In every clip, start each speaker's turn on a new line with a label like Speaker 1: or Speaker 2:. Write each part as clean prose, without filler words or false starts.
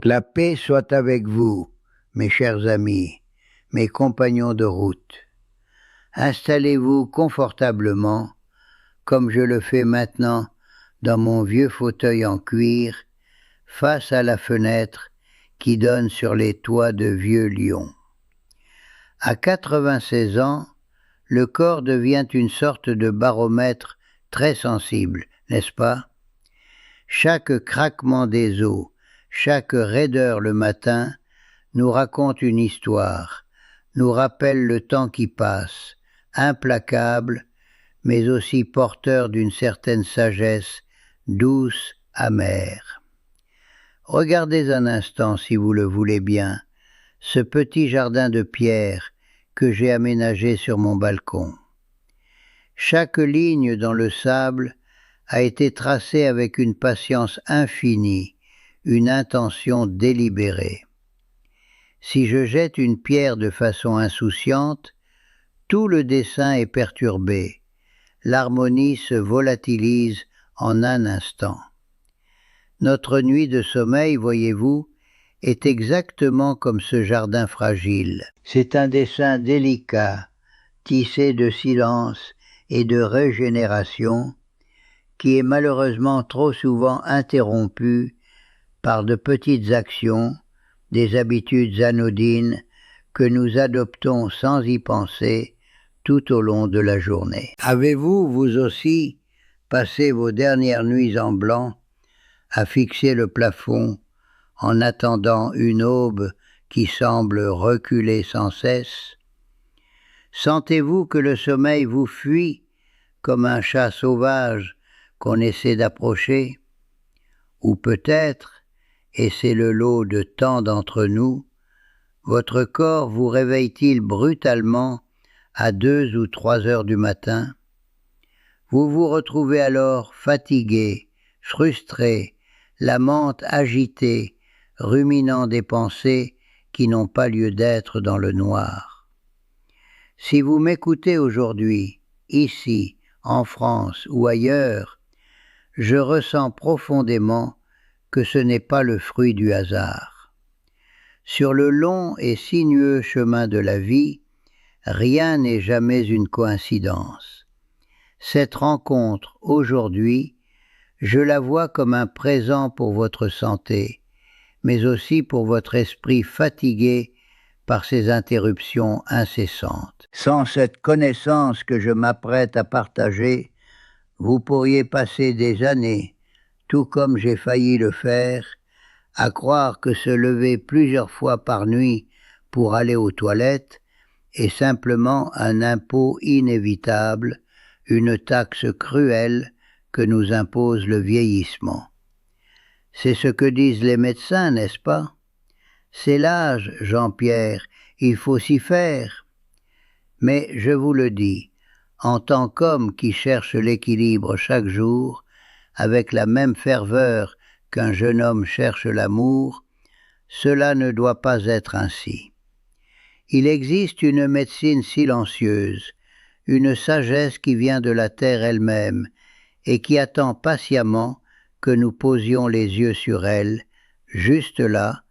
Speaker 1: La paix soit avec vous, mes chers amis, mes compagnons de route. Installez-vous confortablement, comme je le fais maintenant dans mon vieux fauteuil en cuir, face à la fenêtre qui donne sur les toits de vieux Lyon. À 96 ans, le corps devient une sorte de baromètre très sensible, n'est-ce pas? Chaque craquement des os, chaque raideur le matin nous raconte une histoire, nous rappelle le temps qui passe, implacable, mais aussi porteur d'une certaine sagesse, douce, amère. Regardez un instant, si vous le voulez bien, ce petit jardin de pierre que j'ai aménagé sur mon balcon. Chaque ligne dans le sable a été tracée avec une patience infinie, une intention délibérée. Si je jette une pierre de façon insouciante, tout le dessin est perturbé, l'harmonie se volatilise en un instant. Notre nuit de sommeil, voyez-vous, est exactement comme ce jardin fragile. C'est un dessin délicat, tissé de silence et de régénération, qui est malheureusement trop souvent interrompu par de petites actions, des habitudes anodines que nous adoptons sans y penser tout au long de la journée. Avez-vous, vous aussi, passé vos dernières nuits en blanc à fixer le plafond en attendant une aube qui semble reculer sans cesse? Sentez-vous que le sommeil vous fuit comme un chat sauvage qu'on essaie d'approcher? Ou peut-être, et c'est le lot de tant d'entre nous, votre corps vous réveille-t-il brutalement à 2 ou 3 heures du matin? Vous vous retrouvez alors fatigué, frustré, la mente agitée, ruminant des pensées qui n'ont pas lieu d'être dans le noir. Si vous m'écoutez aujourd'hui, ici, en France ou ailleurs, je ressens profondément que ce n'est pas le fruit du hasard. Sur le long et sinueux chemin de la vie, rien n'est jamais une coïncidence. Cette rencontre, aujourd'hui, je la vois comme un présent pour votre santé, mais aussi pour votre esprit fatigué par ces interruptions incessantes. Sans cette connaissance que je m'apprête à partager, vous pourriez passer des années, tout comme j'ai failli le faire, à croire que se lever plusieurs fois par nuit pour aller aux toilettes est simplement un impôt inévitable, une taxe cruelle que nous impose le vieillissement. C'est ce que disent les médecins, n'est-ce pas? C'est l'âge, Jean-Pierre, il faut s'y faire. Mais je vous le dis, en tant qu'homme qui cherche l'équilibre chaque jour, avec la même ferveur qu'un jeune homme cherche l'amour, cela ne doit pas être ainsi. Il existe une médecine silencieuse, une sagesse qui vient de la terre elle-même et qui attend patiemment que nous posions les yeux sur elle, juste là,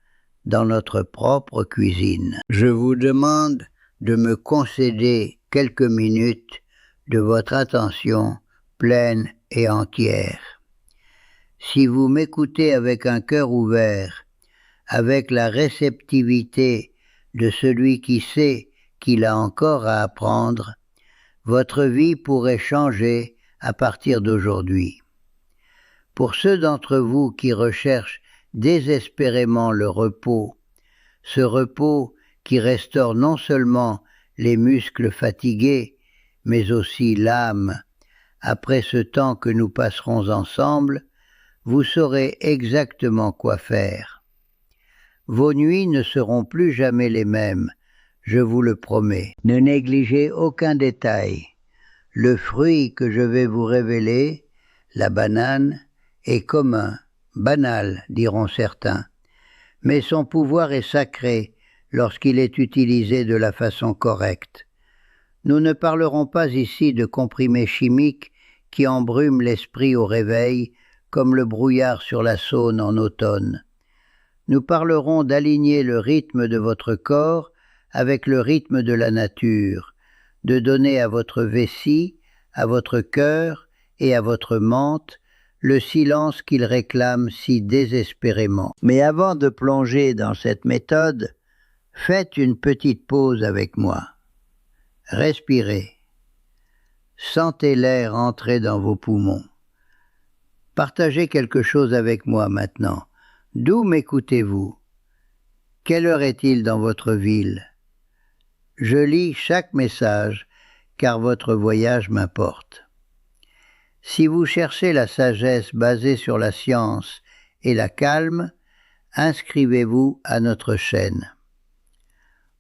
Speaker 1: dans notre propre cuisine. Je vous demande de me concéder quelques minutes de votre attention pleine et entière. Si vous m'écoutez avec un cœur ouvert, avec la réceptivité de celui qui sait qu'il a encore à apprendre, votre vie pourrait changer à partir d'aujourd'hui. Pour ceux d'entre vous qui recherchent désespérément le repos, ce repos qui restaure non seulement les muscles fatigués, mais aussi l'âme, après ce temps que nous passerons ensemble, vous saurez exactement quoi faire. Vos nuits ne seront plus jamais les mêmes, je vous le promets. Ne négligez aucun détail. Le fruit que je vais vous révéler, la banane, est commun, banal, diront certains, mais son pouvoir est sacré lorsqu'il est utilisé de la façon correcte. Nous ne parlerons pas ici de comprimés chimiques qui embrument l'esprit au réveil, comme le brouillard sur la Saône en automne. nous parlerons d'aligner le rythme de votre corps avec le rythme de la nature, de donner à votre vessie, à votre cœur et à votre menthe le silence qu'ils réclament si désespérément. Mais avant de plonger dans cette méthode, faites une petite pause avec moi. Respirez. Sentez l'air entrer dans vos poumons. Partagez quelque chose avec moi maintenant. D'où m'écoutez-vous? Quelle heure est-il dans votre ville? Je lis chaque message, car votre voyage m'importe. Si vous cherchez la sagesse basée sur la science et la calme, inscrivez-vous à notre chaîne.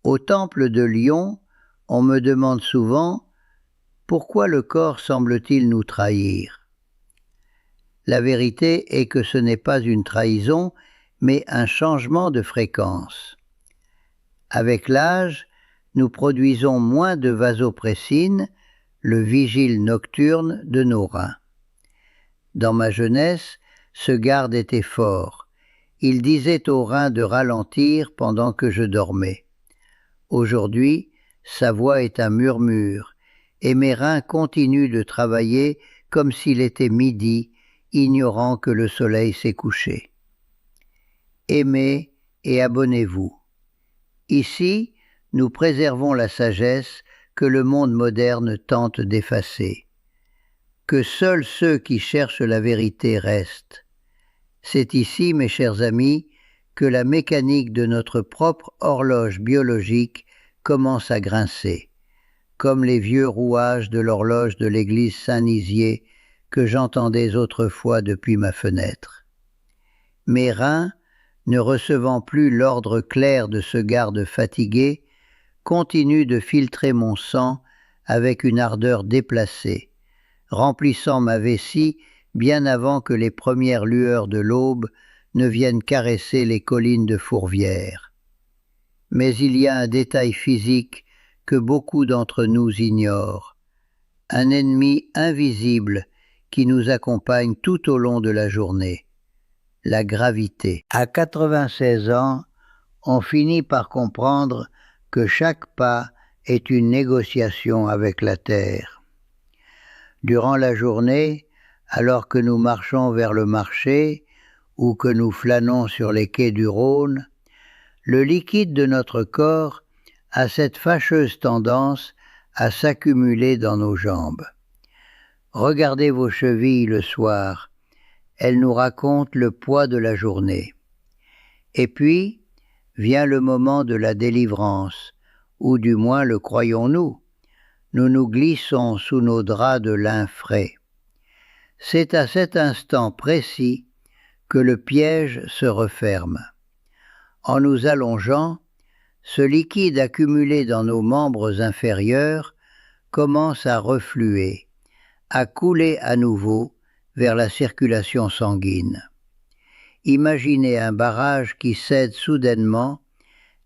Speaker 1: Au temple de Lyon, on me demande souvent « Pourquoi le corps semble-t-il nous trahir ?» La vérité est que ce n'est pas une trahison, mais un changement de fréquence. Avec l'âge, nous produisons moins de vasopressine, le vigile nocturne de nos reins. Dans ma jeunesse, ce garde était fort. Il disait aux reins de ralentir pendant que je dormais. Aujourd'hui, sa voix est un murmure, et mes reins continuent de travailler comme s'il était midi, ignorant que le soleil s'est couché. Aimez et abonnez-vous. Ici, nous préservons la sagesse que le monde moderne tente d'effacer. Que seuls ceux qui cherchent la vérité restent. C'est ici, mes chers amis, que la mécanique de notre propre horloge biologique commence à grincer, comme les vieux rouages de l'horloge de l'église Saint-Nizier que j'entendais autrefois depuis ma fenêtre. Mes reins, ne recevant plus l'ordre clair de ce garde fatigué, continuent de filtrer mon sang avec une ardeur déplacée, remplissant ma vessie bien avant que les premières lueurs de l'aube ne viennent caresser les collines de Fourvière. Mais il y a un détail physique que beaucoup d'entre nous ignorent, un ennemi invisible qui nous accompagne tout au long de la journée, la gravité. À 96 ans, on finit par comprendre que chaque pas est une négociation avec la Terre. Durant la journée, alors que nous marchons vers le marché ou que nous flânons sur les quais du Rhône, le liquide de notre corps a cette fâcheuse tendance à s'accumuler dans nos jambes. Regardez vos chevilles le soir, elles nous racontent le poids de la journée. Et puis, vient le moment de la délivrance, ou du moins le croyons-nous. Nous nous glissons sous nos draps de lin frais. C'est à cet instant précis que le piège se referme. En nous allongeant, ce liquide accumulé dans nos membres inférieurs commence à refluer, à couler à nouveau vers la circulation sanguine. Imaginez un barrage qui cède soudainement,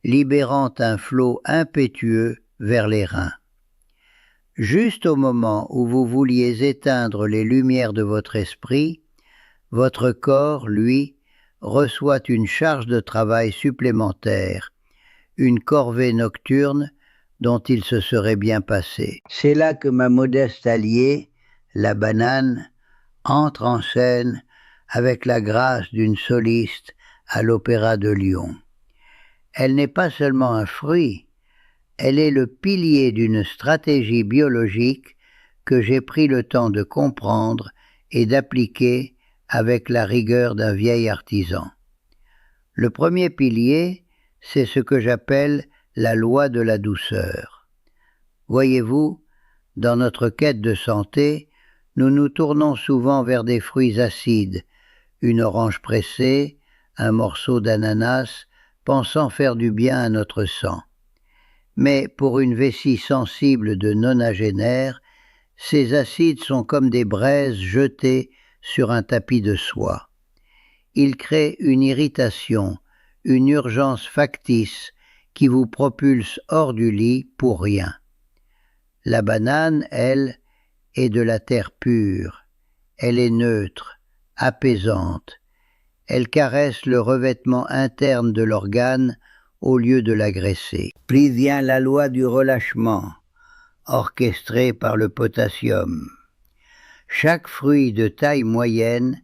Speaker 1: libérant un flot impétueux vers les reins. Juste au moment où vous vouliez éteindre les lumières de votre esprit, votre corps, lui, reçoit une charge de travail supplémentaire, une corvée nocturne dont il se serait bien passé. C'est là que ma modeste alliée, la banane, entre en scène avec la grâce d'une soliste à l'Opéra de Lyon. Elle n'est pas seulement un fruit, elle est le pilier d'une stratégie biologique que j'ai pris le temps de comprendre et d'appliquer avec la rigueur d'un vieil artisan. Le premier pilier, c'est ce que j'appelle la loi de la douceur. Voyez-vous, dans notre quête de santé, nous nous tournons souvent vers des fruits acides, une orange pressée, un morceau d'ananas, pensant faire du bien à notre sang. Mais pour une vessie sensible de nonagénaire, ces acides sont comme des braises jetées sur un tapis de soie. Ils créent une irritation, une urgence factice qui vous propulse hors du lit pour rien. La banane, elle, est de la terre pure. Elle est neutre, apaisante. Elle caresse le revêtement interne de l'organe au lieu de l'agresser. Puis vient la loi du relâchement, orchestrée par le potassium. Chaque fruit de taille moyenne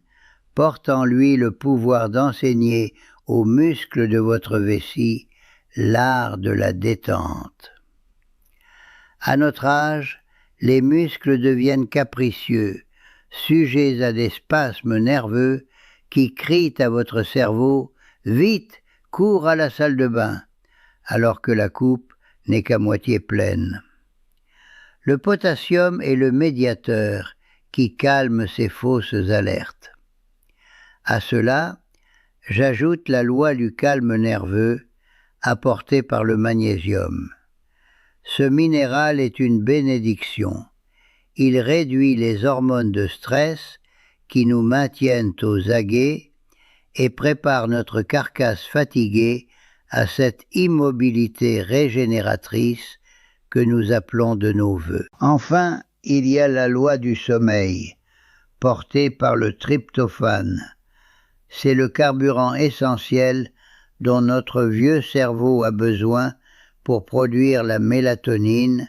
Speaker 1: porte en lui le pouvoir d'enseigner aux muscles de votre vessie l'art de la détente. À notre âge, les muscles deviennent capricieux, sujets à des spasmes nerveux qui crient à votre cerveau « Vite, cours à la salle de bain !» alors que la coupe n'est qu'à moitié pleine. Le potassium est le médiateur qui calme ces fausses alertes. À cela, j'ajoute la loi du calme nerveux apportée par le magnésium. Ce minéral est une bénédiction. Il réduit les hormones de stress qui nous maintiennent aux aguets et prépare notre carcasse fatiguée à cette immobilité régénératrice que nous appelons de nos vœux. Enfin, il y a la loi du sommeil, portée par le tryptophane. C'est le carburant essentiel dont notre vieux cerveau a besoin pour produire la mélatonine,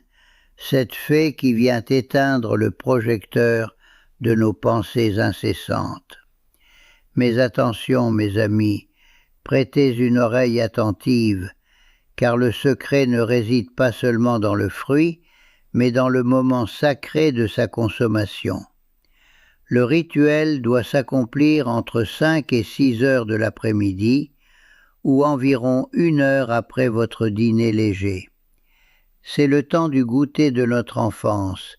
Speaker 1: cette fée qui vient éteindre le projecteur de nos pensées incessantes. Mais attention, mes amis, prêtez une oreille attentive, car le secret ne réside pas seulement dans le fruit, mais dans le moment sacré de sa consommation. Le rituel doit s'accomplir entre 5 et 6 heures de l'après-midi, ou environ 1 heure après votre dîner léger. C'est le temps du goûter de notre enfance,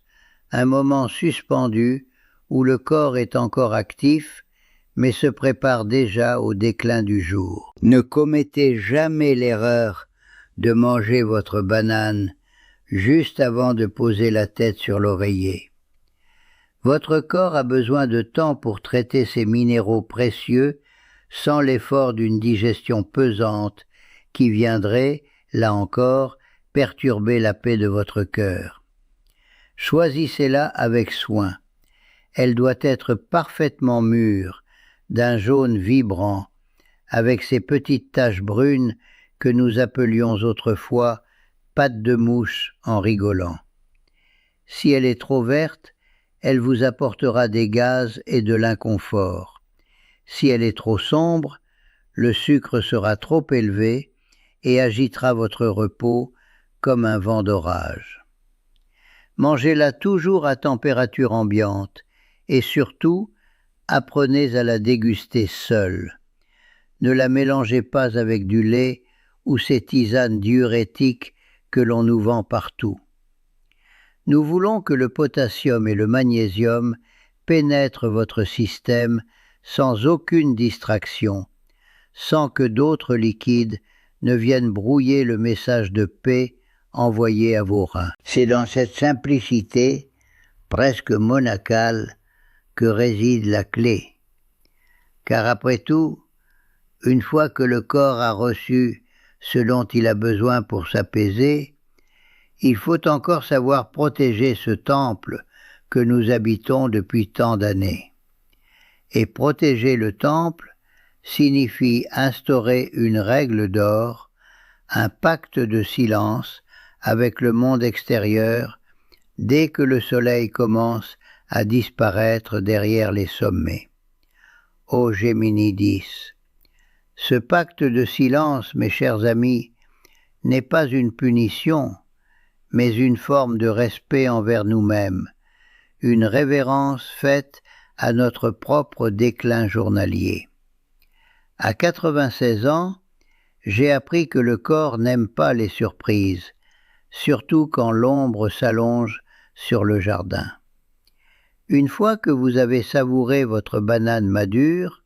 Speaker 1: un moment suspendu où le corps est encore actif, mais se prépare déjà au déclin du jour. Ne commettez jamais l'erreur de manger votre banane juste avant de poser la tête sur l'oreiller. Votre corps a besoin de temps pour traiter ces minéraux précieux sans l'effort d'une digestion pesante qui viendrait, là encore, perturber la paix de votre cœur. Choisissez-la avec soin. Elle doit être parfaitement mûre, d'un jaune vibrant, avec ces petites taches brunes que nous appelions autrefois pattes de mouche en rigolant. Si elle est trop verte, elle vous apportera des gaz et de l'inconfort. Si elle est trop sombre, le sucre sera trop élevé et agitera votre repos comme un vent d'orage. Mangez-la toujours à température ambiante et surtout, apprenez à la déguster seule. Ne la mélangez pas avec du lait ou ces tisanes diurétiques que l'on nous vend partout. Nous voulons que le potassium et le magnésium pénètrent votre système sans aucune distraction, sans que d'autres liquides ne viennent brouiller le message de paix envoyé à vos reins. C'est dans cette simplicité, presque monacale, que réside la clé. Car après tout, une fois que le corps a reçu ce dont il a besoin pour s'apaiser, il faut encore savoir protéger ce temple que nous habitons depuis tant d'années. Et protéger le temple signifie instaurer une règle d'or, un pacte de silence avec le monde extérieur dès que le soleil commence à disparaître derrière les sommets. Ô Gémini 10, ce pacte de silence, mes chers amis, n'est pas une punition, mais une forme de respect envers nous-mêmes, une révérence faite à notre propre déclin journalier. À 96 ans, j'ai appris que le corps n'aime pas les surprises, surtout quand l'ombre s'allonge sur le jardin. Une fois que vous avez savouré votre banane madure,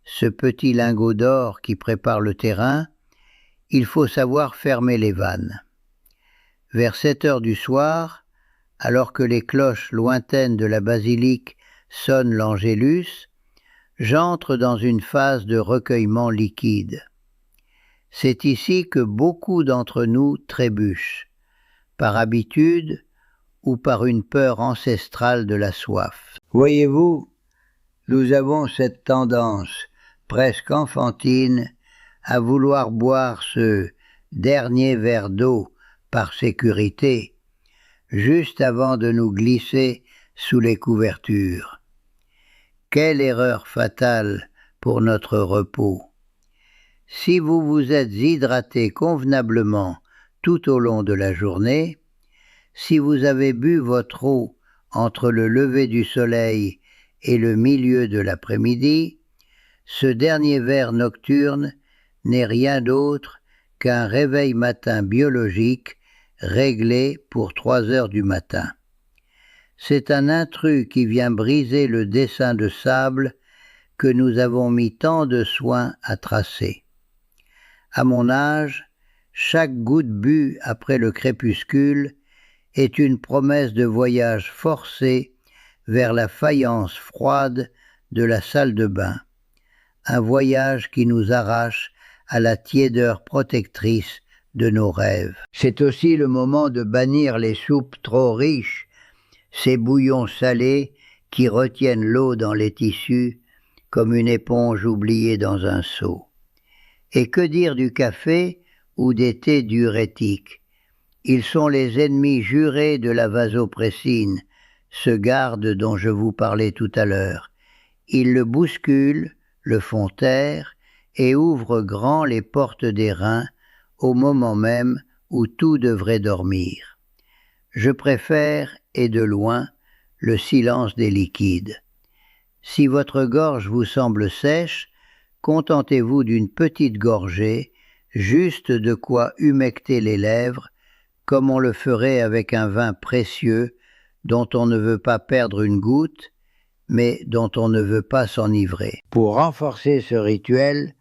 Speaker 1: ce petit lingot d'or qui prépare le terrain, il faut savoir fermer les vannes. Vers 7 heures du soir, alors que les cloches lointaines de la basilique sonnent l'angélus, j'entre dans une phase de recueillement liquide. C'est ici que beaucoup d'entre nous trébuchent, par habitude ou par une peur ancestrale de la soif. Voyez-vous, nous avons cette tendance, presque enfantine, à vouloir boire ce dernier verre d'eau par sécurité, juste avant de nous glisser sous les couvertures. Quelle erreur fatale pour notre repos! Si vous vous êtes hydraté convenablement tout au long de la journée, si vous avez bu votre eau entre le lever du soleil et le milieu de l'après-midi, ce dernier verre nocturne n'est rien d'autre qu'un réveil matin biologique réglé pour 3 heures du matin. C'est un intrus qui vient briser le dessin de sable que nous avons mis tant de soin à tracer. À mon âge, chaque goutte bue après le crépuscule est une promesse de voyage forcé vers la faïence froide de la salle de bain, un voyage qui nous arrache à la tiédeur protectrice de nos rêves. C'est aussi le moment de bannir les soupes trop riches, ces bouillons salés qui retiennent l'eau dans les tissus comme une éponge oubliée dans un seau. Et que dire du café ou des thés diurétiques? Ils sont les ennemis jurés de la vasopressine, ce garde dont je vous parlais tout à l'heure. Ils le bousculent, le font taire et ouvrent grand les portes des reins au moment même où tout devrait dormir. Je préfère, et de loin, le silence des liquides. Si votre gorge vous semble sèche, contentez-vous d'une petite gorgée, juste de quoi humecter les lèvres, comme on le ferait avec un vin précieux dont on ne veut pas perdre une goutte, mais dont on ne veut pas s'enivrer. Pour renforcer ce rituel,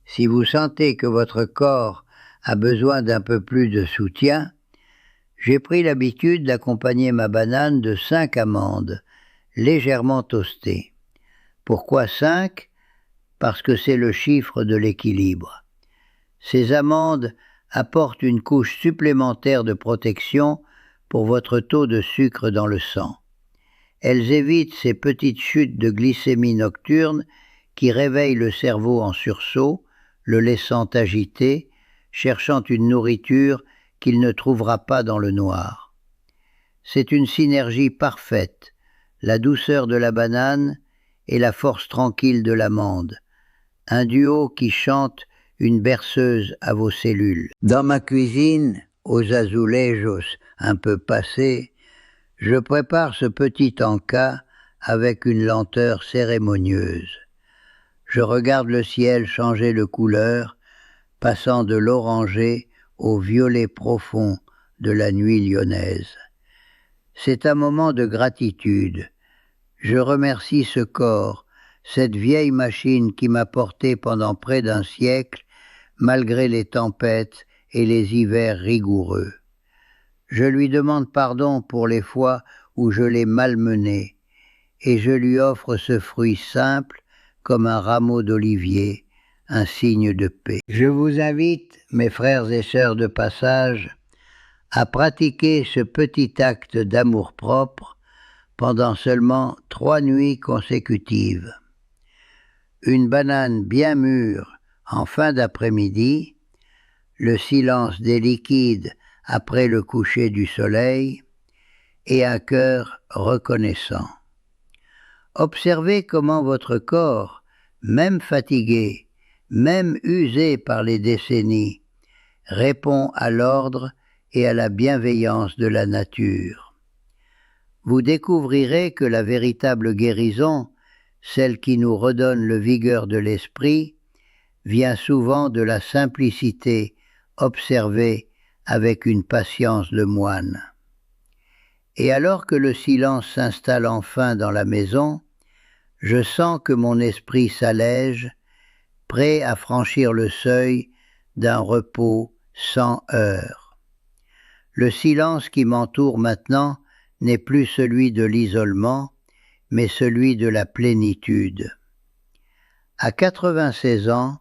Speaker 1: si vous sentez que votre corps a besoin d'un peu plus de soutien, j'ai pris l'habitude d'accompagner ma banane de 5 amandes, légèrement toastées. Pourquoi 5 ? Parce que c'est le chiffre de l'équilibre. Ces amandes apportent une couche supplémentaire de protection pour votre taux de sucre dans le sang. Elles évitent ces petites chutes de glycémie nocturne qui réveillent le cerveau en sursaut, le laissant agité, cherchant une nourriture qu'il ne trouvera pas dans le noir. C'est une synergie parfaite, la douceur de la banane et la force tranquille de l'amande, un duo qui chante une berceuse à vos cellules. Dans ma cuisine, aux azulejos un peu passés, je prépare ce petit encas avec une lenteur cérémonieuse. Je regarde le ciel changer de couleur, passant de l'orangé au violet profond de la nuit lyonnaise. C'est un moment de gratitude. Je remercie ce corps, cette vieille machine qui m'a porté pendant près d'un siècle, malgré les tempêtes et les hivers rigoureux. Je lui demande pardon pour les fois où je l'ai malmené, et je lui offre ce fruit simple comme un rameau d'olivier, un signe de paix. Je vous invite, mes frères et sœurs de passage, à pratiquer ce petit acte d'amour-propre pendant seulement 3 nuits consécutives. Une banane bien mûre en fin d'après-midi, le silence des liquides après le coucher du soleil et un cœur reconnaissant. Observez comment votre corps, même fatigué, même usé par les décennies, répond à l'ordre et à la bienveillance de la nature. Vous découvrirez que la véritable guérison, celle qui nous redonne le vigueur de l'esprit, vient souvent de la simplicité observée avec une patience de moine. Et alors que le silence s'installe enfin dans la maison, je sens que mon esprit s'allège, prêt à franchir le seuil d'un repos sans heurts. Le silence qui m'entoure maintenant n'est plus celui de l'isolement, mais celui de la plénitude. À 96 ans,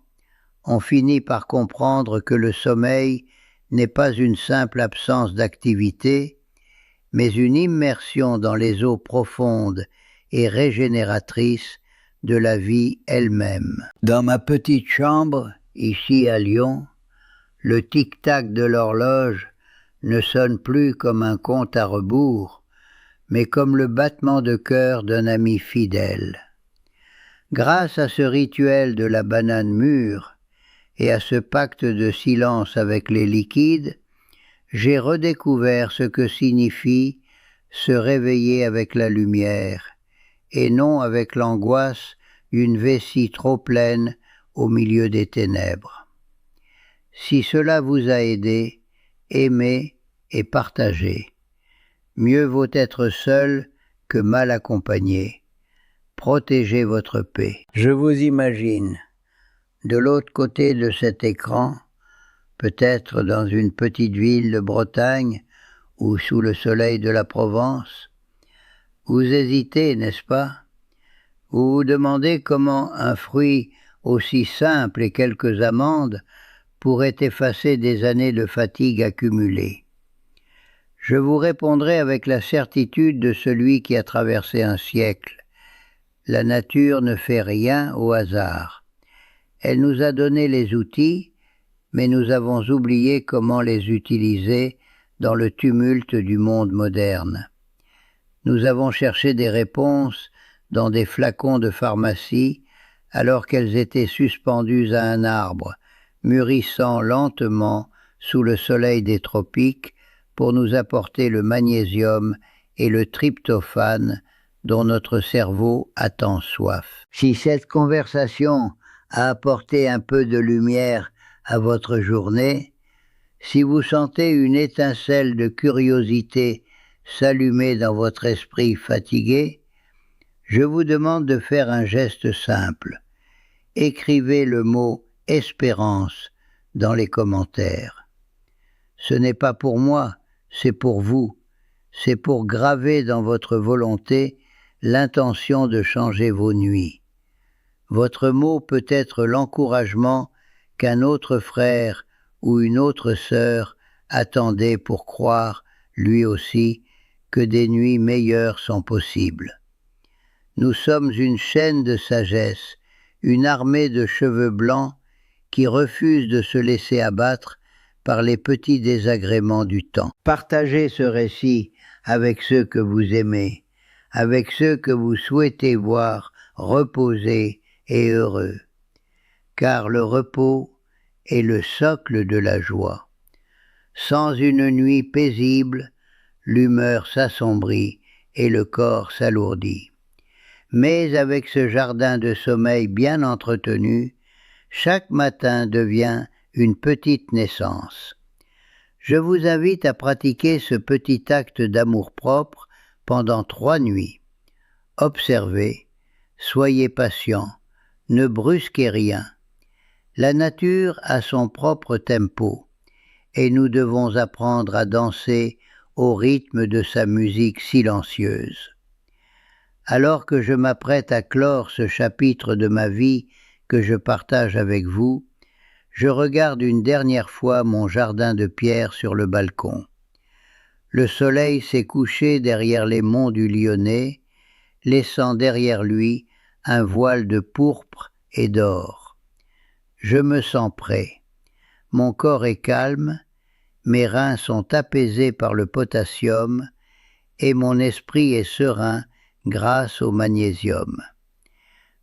Speaker 1: on finit par comprendre que le sommeil n'est pas une simple absence d'activité, mais une immersion dans les eaux profondes et régénératrices de la vie elle-même. Dans ma petite chambre, ici à Lyon, le tic-tac de l'horloge ne sonne plus comme un compte à rebours, mais comme le battement de cœur d'un ami fidèle. Grâce à ce rituel de la banane mûre et à ce pacte de silence avec les liquides, j'ai redécouvert ce que signifie se réveiller avec la lumière, et non avec l'angoisse d'une vessie trop pleine au milieu des ténèbres. Si cela vous a aidé, aimez et partagez. Mieux vaut être seul que mal accompagné. Protégez votre paix. Je vous imagine, de l'autre côté de cet écran, peut-être dans une petite ville de Bretagne ou sous le soleil de la Provence. Vous hésitez, n'est-ce pas? Vous vous demandez comment un fruit aussi simple et quelques amandes pourrait effacer des années de fatigue accumulées. Je vous répondrai avec la certitude de celui qui a traversé un siècle. La nature ne fait rien au hasard. Elle nous a donné les outils, mais nous avons oublié comment les utiliser dans le tumulte du monde moderne. Nous avons cherché des réponses dans des flacons de pharmacie alors qu'elles étaient suspendues à un arbre, mûrissant lentement sous le soleil des tropiques pour nous apporter le magnésium et le tryptophane dont notre cerveau a tant soif. Si cette conversation a apporté un peu de lumière à votre journée, si vous sentez une étincelle de curiosité s'allumer dans votre esprit fatigué, je vous demande de faire un geste simple. Écrivez le mot « espérance » dans les commentaires. Ce n'est pas pour moi, c'est pour vous. C'est pour graver dans votre volonté l'intention de changer vos nuits. Votre mot peut être l'encouragement qu'un autre frère ou une autre sœur attendait pour croire, lui aussi, que des nuits meilleures sont possibles. Nous sommes une chaîne de sagesse, une armée de cheveux blancs qui refusent de se laisser abattre par les petits désagréments du temps. Partagez ce récit avec ceux que vous aimez, avec ceux que vous souhaitez voir reposés et heureux, car le repos est le socle de la joie. Sans une nuit paisible, l'humeur s'assombrit et le corps s'alourdit. Mais avec ce jardin de sommeil bien entretenu, chaque matin devient une petite naissance. Je vous invite à pratiquer ce petit acte d'amour-propre pendant 3 nuits. Observez, soyez patient, ne brusquez rien. La nature a son propre tempo, et nous devons apprendre à danser au rythme de sa musique silencieuse. Alors que je m'apprête à clore ce chapitre de ma vie que je partage avec vous, je regarde une dernière fois mon jardin de pierre sur le balcon. Le soleil s'est couché derrière les monts du Lyonnais, laissant derrière lui un voile de pourpre et d'or. Je me sens prêt. Mon corps est calme, mes reins sont apaisés par le potassium et mon esprit est serein grâce au magnésium.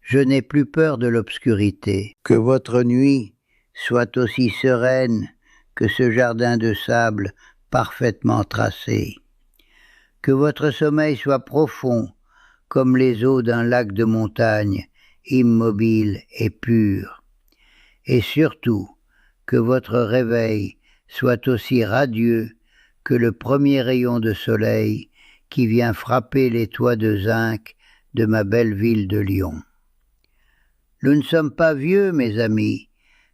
Speaker 1: Je n'ai plus peur de l'obscurité. Que votre nuit soit aussi sereine que ce jardin de sable parfaitement tracé. Que votre sommeil soit profond comme les eaux d'un lac de montagne, immobile et pur. Et surtout, que votre réveil soit aussi radieux que le premier rayon de soleil qui vient frapper les toits de zinc de ma belle ville de Lyon. Nous ne sommes pas vieux, mes amis,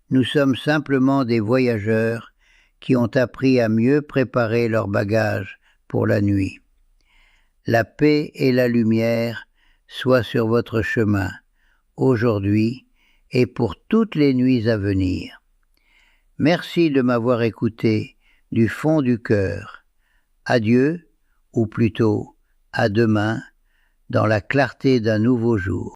Speaker 1: nous sommes simplement des voyageurs qui ont appris à mieux préparer leurs bagages pour la nuit. La paix et la lumière soient sur votre chemin, aujourd'hui et pour toutes les nuits à venir. Merci de m'avoir écouté du fond du cœur. Adieu, ou plutôt à demain, dans la clarté d'un nouveau jour.